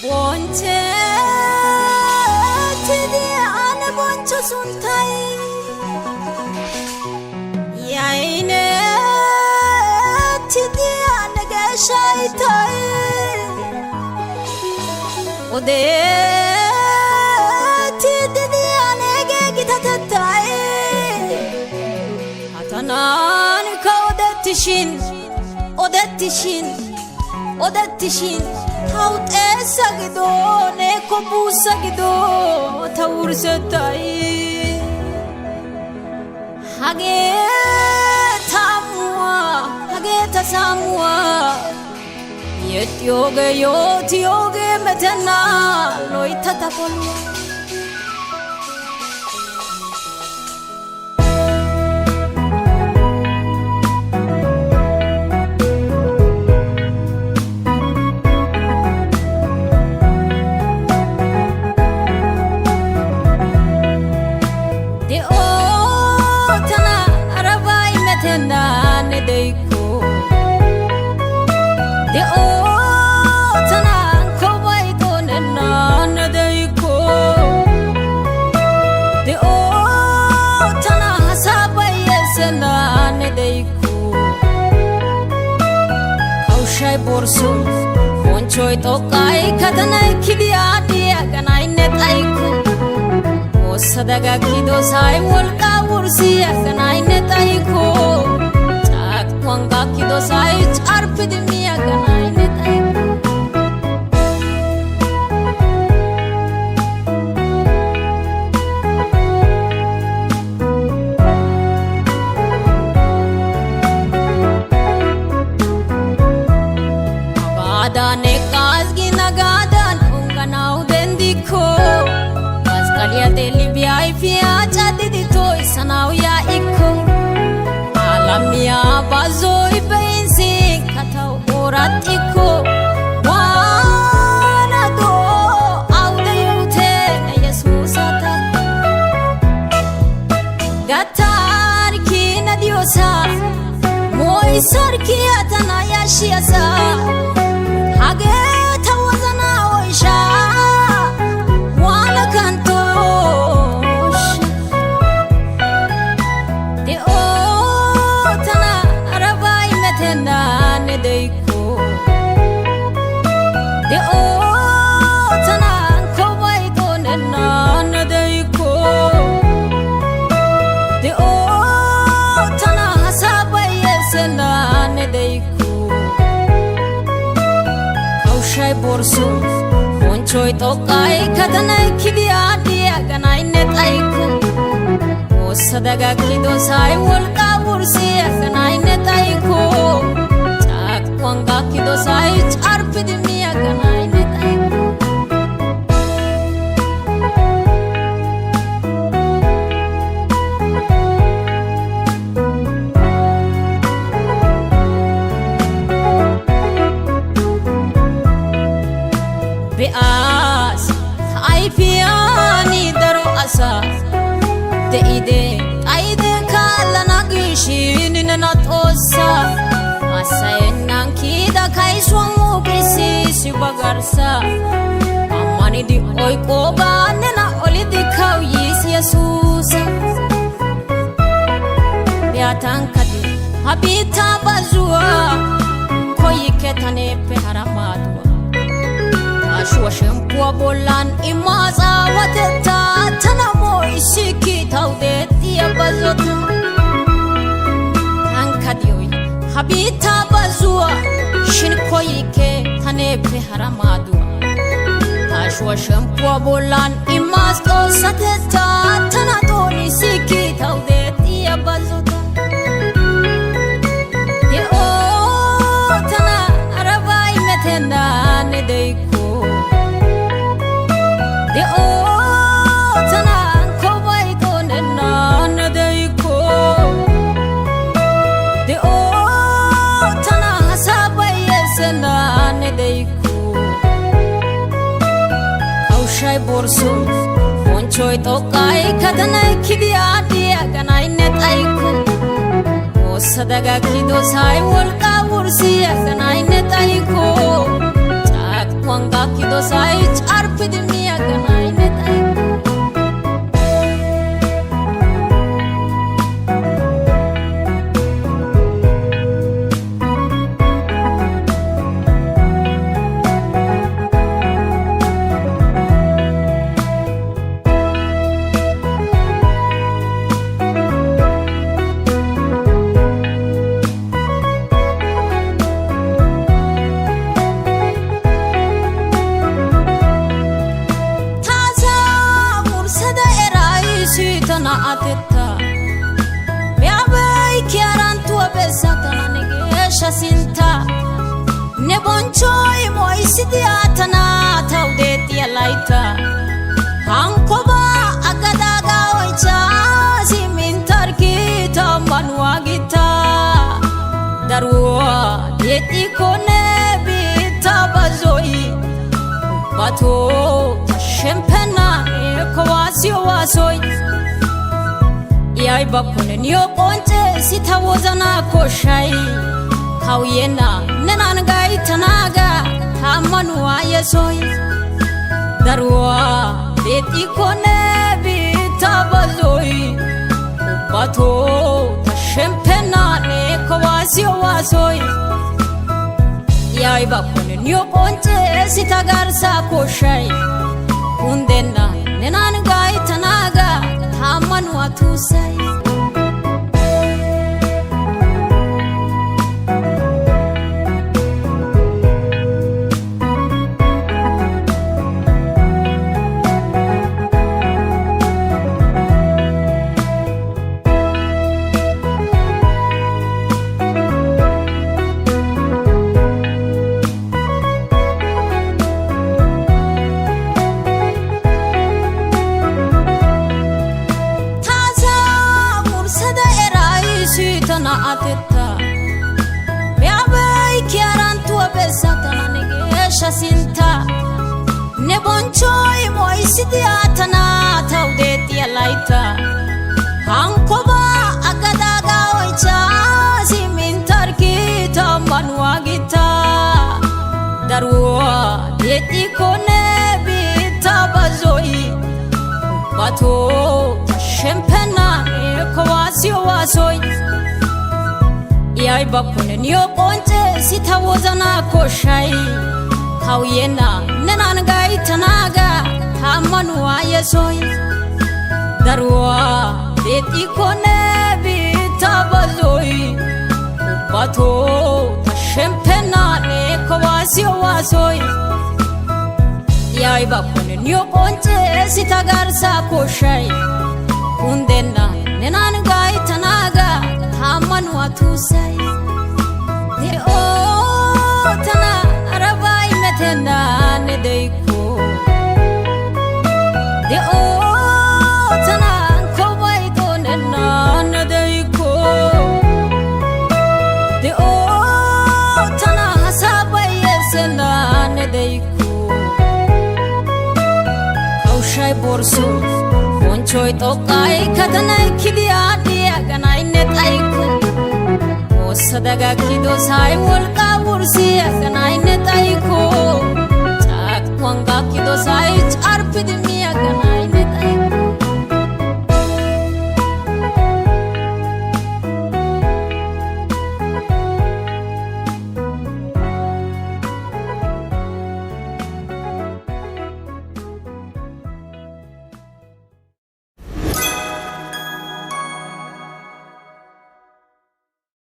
bonche tidi ane boncho suntai yaine tidi ane gashaitai ode tidi ane gitatai atanan ka odetishin Haut esagido ne kobusagido tawursetai hage tasamwa yotyoge metena loitatapolwa Borsu bonchoy tokai katanay kidiya diya ganay netayku osadaga kido sai wolka ursiya ganay netayku chak twanga kido sai charpidmiya ganay netayku Adane kazgi nagadan unganau dendiko Kaskalia delibia ifia chadidi toy sanau ya ikko Alamia bazoi bensi katau orat ikko Wana do aude yute na Yesusata Gatar kina diosa Moi sarki atana yashiasa Hage tawazana oisha wala kantosh de otana arabai metena nedeiko de otana kowai tonena nedeiko de otana hasabai yesena nedeiko Shai borsu bonchoy tokai katanay kidiya diya ganay netayku osadaga kido sai wolka ursiya ganay netayku chak twanga kido sai charpidmiya ganay netayku Beas aifiani daro asa deide aide kala nagishin na tosa asayenan kida kai swamu kisi sibagarsa amani di oi ko banena oli dikhaw yis Jesus beatan kadi habita bazua koyike tane pe haramadwa Ashwa shempua bolan imaza wateta tanamo ishiki taudeti ya bazota Hankadioi habita bazua shinkoyike tanepe haramadua Ashwa shempua bolan imaza sateta tanatoni ishiki taudeti ya bazota De otana arabai metenda nedeiku De otana kowai tonena nedeiko De otana hasabai yesena nedeiko Kaushai borsu bonchoy tokai katanay kidiya diya ganay netayku osadaga kido sai wolka ursiya ganay netayku chak manga kido sai charpid miya ganai ne tai tana atetta me abai chiaran tua besatana negesha sinta ne bonchoi moi sidiatana taudeti alaita hankoba agadaga oicha simintarki tamanwagita darua deti kone bitabazoi bato shempena kwasio wasoi yai bakune niyo ponte sitawozana koshai kauyena nenan gai tanaga hamanwa yesoi darwa beti kone bitabazoi bato shempena ne kwasio wasoi yai bakune niyo ponte sitagarsa koshai undena nenan gai tanaga hamanwa tusai tana atetta me abai chiaran tua besatana negesha sinta ne bonchoi moi sidiatana taudeti alaita hankoba agadaga oicha simintarki tamanwagita darua deti kone bitabazoi bato shempena kwasio wasoi yai bakune niyo ponte sitawozana koshai kauyena nenan gai tanaga hamanwa yesoi darwa beti kone bitabazoi bato shempena ne kwasio wasoi yai bakune niyo ponte sitagarsa koshai undena nenan gai tanaga hamanwa tusai de o tana arabai metenda ne deiko de o tana kobai tonena ne deiko de o tana hasabai yesena ne deiko kaushai borso bonchoi tokai katanai kidia dia ganai ne taiko osadaga kido sai volka ursi ganai ne taiko